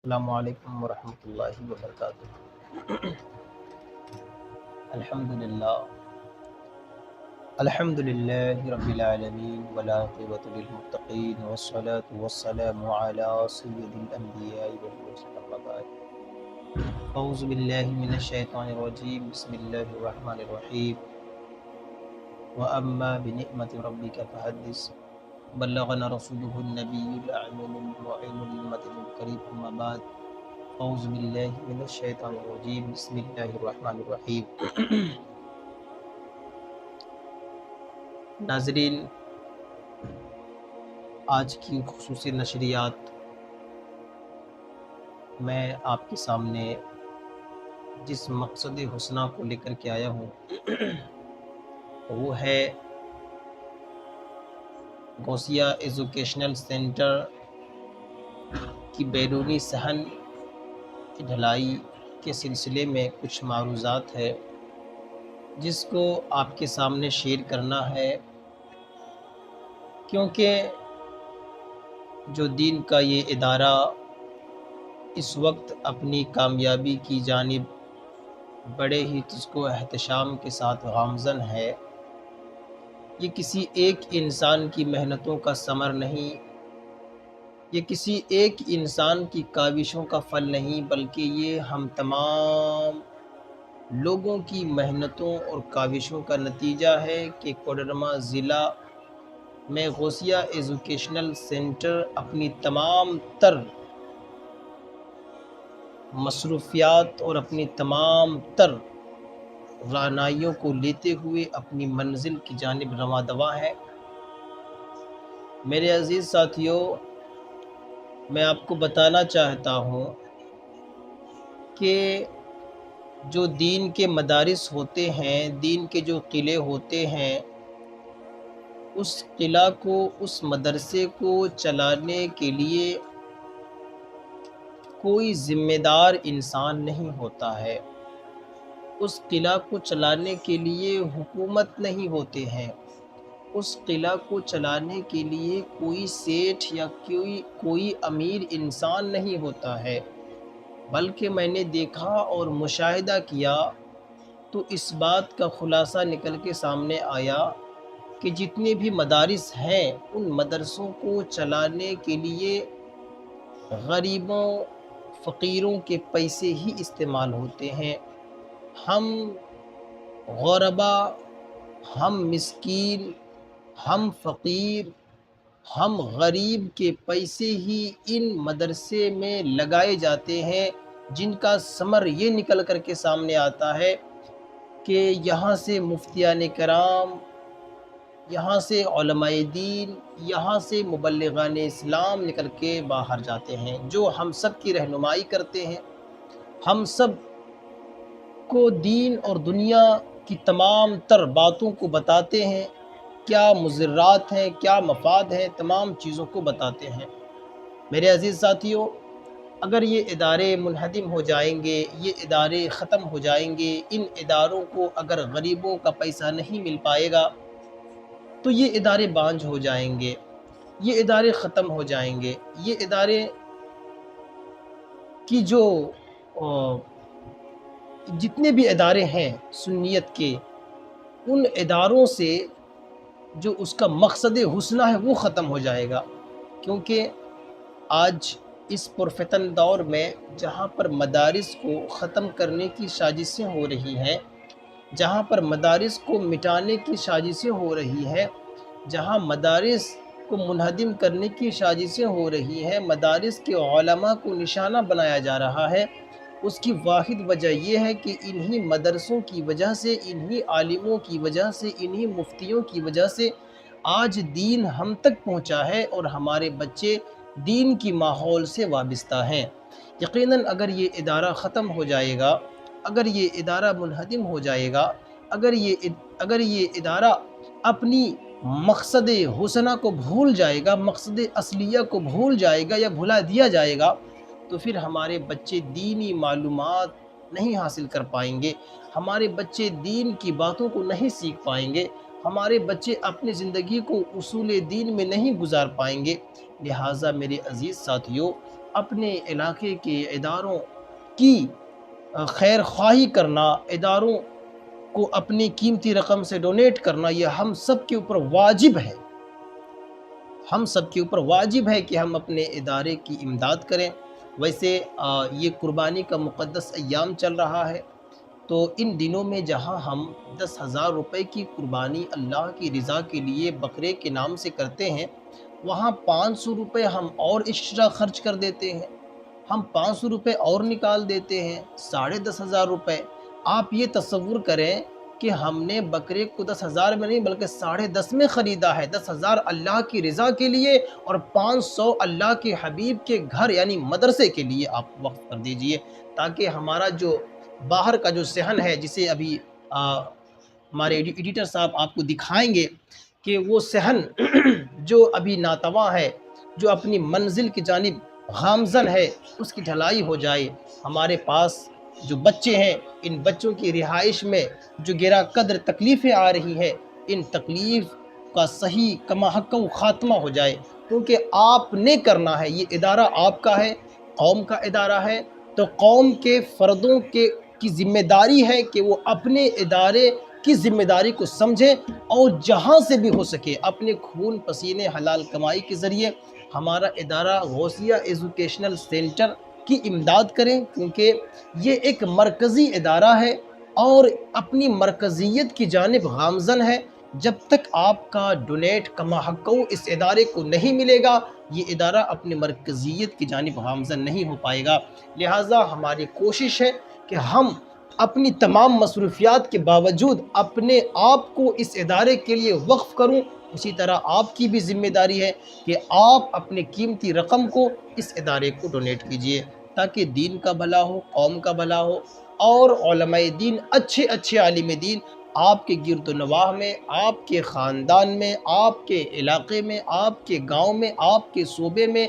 السلام علیکم ورحمۃ اللہ وبرکاتہ۔ الحمدللہ الحمدللہ رب العالمین والعاقبۃ للمتقین والصلاة والسلام علی سید الانبیاء والمرسلین اما بعد۔ اعوذ باللہ من الشیطان الرجیم، بسم اللہ الرحمن الرحیم۔ وَأَمَّا بِنِعْمَةِ رَبِّكَ فَحَدِّثْ بلغنا رسوله النبی الأمین المعین المتین الکریم، اما بعد۔ اعوذ باللہ من الشیطان الرجیم، بسم اللہ الرحمن الرحیم۔ ناظرین، آج کی خصوصی نشریات میں آپ کے سامنے جس مقصد حسنہ کو لے کر کے آیا ہوں وہ ہے غوثیہ ایجوکیشنل سینٹر کی بیرونی صحن کی ڈھلائی کے سلسلے میں کچھ معروضات ہے جس کو آپ کے سامنے شیئر کرنا ہے، کیونکہ جو دین کا یہ ادارہ اس وقت اپنی کامیابی کی جانب بڑے ہی تجھ کو احتشام کے ساتھ گامزن ہے، یہ کسی ایک انسان کی محنتوں کا ثمر نہیں، یہ کسی ایک انسان کی کاوشوں کا پھل نہیں، بلکہ یہ ہم تمام لوگوں کی محنتوں اور کاوشوں کا نتیجہ ہے کہ کوڈرما ضلع میں غوثیہ ایجوکیشنل سینٹر اپنی تمام تر مصروفیات اور اپنی تمام تر رعنائیوں کو لیتے ہوئے اپنی منزل کی جانب رواں دواں ہے۔ میرے عزیز ساتھیوں، میں آپ کو بتانا چاہتا ہوں کہ جو دین کے مدارس ہوتے ہیں، دین کے جو قلعے ہوتے ہیں، اس قلعہ کو، اس مدرسے کو چلانے کے لیے کوئی ذمہ دار انسان نہیں ہوتا ہے، اس قلعہ کو چلانے کے لیے حکومت نہیں ہوتے ہیں، اس قلعہ کو چلانے کے لیے کوئی سیٹھ یا کوئی امیر انسان نہیں ہوتا ہے، بلکہ میں نے دیکھا اور مشاہدہ کیا تو اس بات کا خلاصہ نکل کے سامنے آیا کہ جتنے بھی مدارس ہیں ان مدرسوں کو چلانے کے لیے غریبوں فقیروں کے پیسے ہی استعمال ہوتے ہیں۔ ہم غربا، ہم مسکین، ہم فقیر، ہم غریب کے پیسے ہی ان مدرسے میں لگائے جاتے ہیں، جن کا ثمر یہ نکل کر کے سامنے آتا ہے کہ یہاں سے مفتیان کرام، یہاں سے علماء دین، یہاں سے مبلغان اسلام نکل کے باہر جاتے ہیں، جو ہم سب کی رہنمائی کرتے ہیں، ہم سب کو دین اور دنیا کی تمام تر باتوں کو بتاتے ہیں، کیا مضرات ہیں، کیا مفاد ہیں، تمام چیزوں کو بتاتے ہیں۔ میرے عزیز ساتھیوں، اگر یہ ادارے منہدم ہو جائیں گے، یہ ادارے ختم ہو جائیں گے، ان اداروں کو اگر غریبوں کا پیسہ نہیں مل پائے گا تو یہ ادارے بانجھ ہو جائیں گے، یہ ادارے ختم ہو جائیں گے۔ یہ ادارے کی جو جتنے بھی ادارے ہیں سنیت کے، ان اداروں سے جو اس کا مقصد حسنہ ہے وہ ختم ہو جائے گا، کیونکہ آج اس پرفتن دور میں جہاں پر مدارس کو ختم کرنے کی سازشیں ہو رہی ہیں، جہاں پر مدارس کو مٹانے کی سازشیں ہو رہی ہیں، جہاں مدارس کو منہدم کرنے کی سازشیں ہو رہی ہیں، مدارس کے علماء کو نشانہ بنایا جا رہا ہے، اس کی واحد وجہ یہ ہے کہ انہی مدرسوں کی وجہ سے، انہی عالموں کی وجہ سے، انہی مفتیوں کی وجہ سے آج دین ہم تک پہنچا ہے اور ہمارے بچے دین کی ماحول سے وابستہ ہیں۔ یقیناً اگر یہ ادارہ ختم ہو جائے گا، اگر یہ ادارہ منہدم ہو جائے گا، اگر یہ ادارہ اپنی مقصد حسنہ کو بھول جائے گا، مقصد اصلیہ کو بھول جائے گا یا بھلا دیا جائے گا، تو پھر ہمارے بچے دینی معلومات نہیں حاصل کر پائیں گے، ہمارے بچے دین کی باتوں کو نہیں سیکھ پائیں گے، ہمارے بچے اپنی زندگی کو اصول دین میں نہیں گزار پائیں گے۔ لہٰذا میرے عزیز ساتھیوں، اپنے علاقے کے اداروں کی خیر خواہی کرنا، اداروں کو اپنی قیمتی رقم سے ڈونیٹ کرنا، یہ ہم سب کے اوپر واجب ہے۔ ہم سب کے اوپر واجب ہے کہ ہم اپنے ادارے کی امداد کریں۔ ویسے یہ قربانی کا مقدس ایام چل رہا ہے، تو ان دنوں میں جہاں ہم 10,000 روپے کی قربانی اللہ کی رضا کے لیے بکرے کے نام سے کرتے ہیں، وہاں 500 روپے ہم اور ایکسٹرا خرچ کر دیتے ہیں، ہم 500 روپے اور نکال دیتے ہیں، 10,500 روپے۔ آپ یہ تصور کریں کہ ہم نے بکرے کو 10,000 میں نہیں بلکہ 10.5 میں خریدا ہے، 10,000 اللہ کی رضا کے لیے اور 500 اللہ کے حبیب کے گھر یعنی مدرسے کے لیے آپ وقف کر دیجئے، تاکہ ہمارا جو باہر کا جو صحن ہے، جسے ابھی ہمارے ایڈیٹر صاحب آپ کو دکھائیں گے کہ وہ صحن جو ابھی ناتواں ہے، جو اپنی منزل کی جانب گامزن ہے، اس کی ڈھلائی ہو جائے۔ ہمارے پاس جو بچے ہیں، ان بچوں کی رہائش میں جو گرا قدر تکلیفیں آ رہی ہیں، ان تکلیف کا صحیح کما حق خاتمہ ہو جائے، کیونکہ آپ نے کرنا ہے، یہ ادارہ آپ کا ہے، قوم کا ادارہ ہے، تو قوم کے فردوں کی ذمہ داری ہے کہ وہ اپنے ادارے کی ذمہ داری کو سمجھیں اور جہاں سے بھی ہو سکے اپنے خون پسینے حلال کمائی کے ذریعے ہمارا ادارہ غوثیہ ایجوکیشنل سینٹر کی امداد کریں، کیونکہ یہ ایک مرکزی ادارہ ہے اور اپنی مرکزیت کی جانب گامزن ہے۔ جب تک آپ کا ڈونیٹ کما حق اس ادارے کو نہیں ملے گا، یہ ادارہ اپنی مرکزیت کی جانب گامزن نہیں ہو پائے گا۔ لہٰذا ہماری کوشش ہے کہ ہم اپنی تمام مصروفیات کے باوجود اپنے آپ کو اس ادارے کے لیے وقف کروں۔ اسی طرح آپ کی بھی ذمہ داری ہے کہ آپ اپنے قیمتی رقم کو اس ادارے کو ڈونیٹ کیجئے، تاکہ دین کا بھلا ہو، قوم کا بھلا ہو، اور علماء دین، اچھے عالم دین آپ کے گرد و نواح میں، آپ کے خاندان میں، آپ کے علاقے میں، آپ کے گاؤں میں، آپ کے صوبے میں،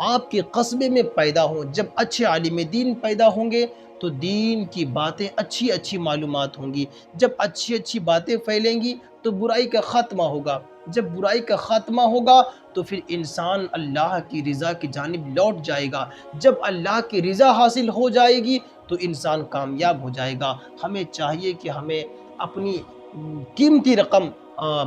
آپ کے قصبے میں پیدا ہوں۔ جب اچھے عالم دین پیدا ہوں گے تو دین کی باتیں اچھی معلومات ہوں گی۔ جب اچھی باتیں پھیلیں گی تو برائی کا خاتمہ ہوگا۔ جب برائی کا خاتمہ ہوگا تو پھر انسان اللہ کی رضا کی جانب لوٹ جائے گا۔ جب اللہ کی رضا حاصل ہو جائے گی تو انسان کامیاب ہو جائے گا۔ ہمیں چاہیے کہ ہمیں اپنی قیمتی رقم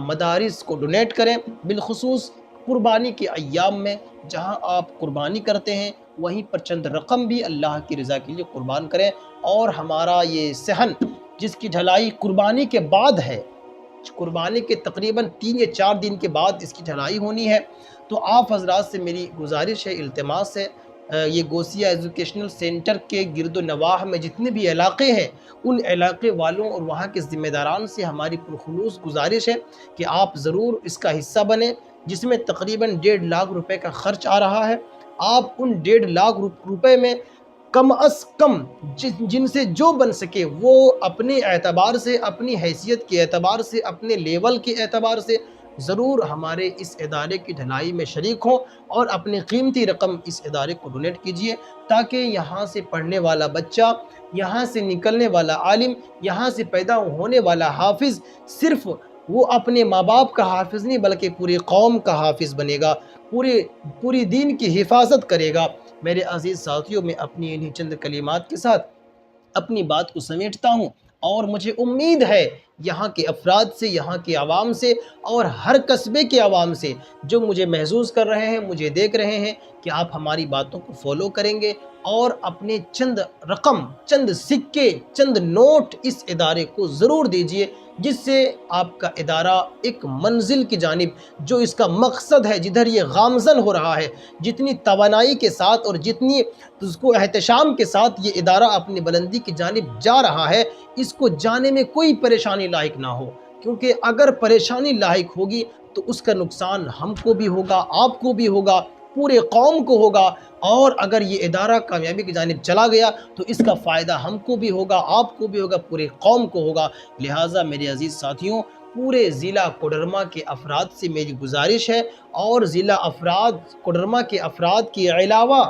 مدارس کو ڈونیٹ کریں، بالخصوص قربانی کے ایام میں جہاں آپ قربانی کرتے ہیں وہیں پر چند رقم بھی اللہ کی رضا کے لیے قربان کریں۔ اور ہمارا یہ صحن جس کی ڈھلائی قربانی کے بعد ہے، قربانی کے تقریباً 3 یا 4 دن کے بعد اس کی ڈھلائی ہونی ہے، تو آپ حضرات سے میری گزارش ہے، التماس ہے، یہ غوثیہ ایجوکیشنل سینٹر کے گرد و نواح میں جتنے بھی علاقے ہیں، ان علاقے والوں اور وہاں کے ذمہ داران سے ہماری پرخلوص گزارش ہے کہ آپ ضرور اس کا حصہ بنیں، جس میں تقریباً 1.5 لاکھ روپے کا خرچ آ رہا ہے۔ آپ ان 1.5 لاکھ روپے میں کم از کم جن سے جو بن سکے وہ اپنے اعتبار سے، اپنی حیثیت کے اعتبار سے، اپنے لیول کے اعتبار سے ضرور ہمارے اس ادارے کی ڈھلائی میں شریک ہوں اور اپنی قیمتی رقم اس ادارے کو ڈونیٹ کیجئے، تاکہ یہاں سے پڑھنے والا بچہ، یہاں سے نکلنے والا عالم، یہاں سے پیدا ہونے والا حافظ صرف وہ اپنے ماں باپ کا حافظ نہیں بلکہ پوری قوم کا حافظ بنے گا، پوری دین کی حفاظت کرے گا۔ میرے عزیز ساتھیوں، میں اپنی انہی چند کلمات کے ساتھ اپنی بات کو سمیٹتا ہوں، اور مجھے امید ہے یہاں کے افراد سے، یہاں کے عوام سے اور ہر قصبے کے عوام سے جو مجھے محظوظ کر رہے ہیں، مجھے دیکھ رہے ہیں، کہ آپ ہماری باتوں کو فالو کریں گے اور اپنے چند رقم، چند سکے، چند نوٹ اس ادارے کو ضرور دیجئے، جس سے آپ کا ادارہ ایک منزل کی جانب، جو اس کا مقصد ہے، جدھر یہ گامزن ہو رہا ہے، جتنی توانائی کے ساتھ اور جتنی اس کو احتشام کے ساتھ یہ ادارہ اپنی بلندی کی جانب جا رہا ہے، اس کو جانے میں کوئی پریشانی لاحق نہ ہو، کیونکہ اگر پریشانی لاحق ہوگی تو اس کا نقصان ہم کو بھی ہوگا، آپ کو بھی ہوگا، پورے قوم کو ہوگا، اور اگر یہ ادارہ کامیابی کی جانب چلا گیا تو اس کا فائدہ ہم کو بھی ہوگا، آپ کو بھی ہوگا، پورے قوم کو ہوگا۔ لہٰذا میرے عزیز ساتھیوں، پورے ضلع کوڈرما کے افراد سے میری گزارش ہے، اور ضلع کوڈرما کے افراد کے علاوہ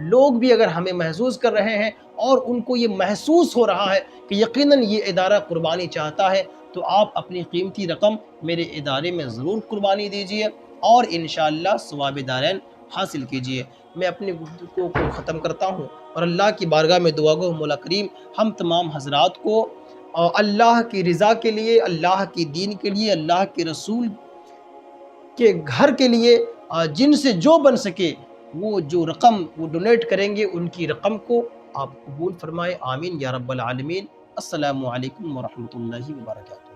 لوگ بھی اگر ہمیں محظوظ کر رہے ہیں اور ان کو یہ محسوس ہو رہا ہے کہ یقیناً یہ ادارہ قربانی چاہتا ہے، تو آپ اپنی قیمتی رقم میرے ادارے میں ضرور قربانی دیجئے اور انشاءاللہ ثواب دارین حاصل کیجئے۔ میں اپنی گفتگو کو ختم کرتا ہوں اور اللہ کی بارگاہ میں دعا گو مولا کریم ہم تمام حضرات کو اللہ کی رضا کے لیے، اللہ کی دین کے لیے، اللہ کے رسول کے گھر کے لیے جن سے جو بن سکے وہ جو رقم وہ ڈونیٹ کریں گے ان کی رقم کو آپ قبول فرمائے، آمین یا رب العالمین۔ السلام علیکم ورحمۃ اللہ وبرکاتہ۔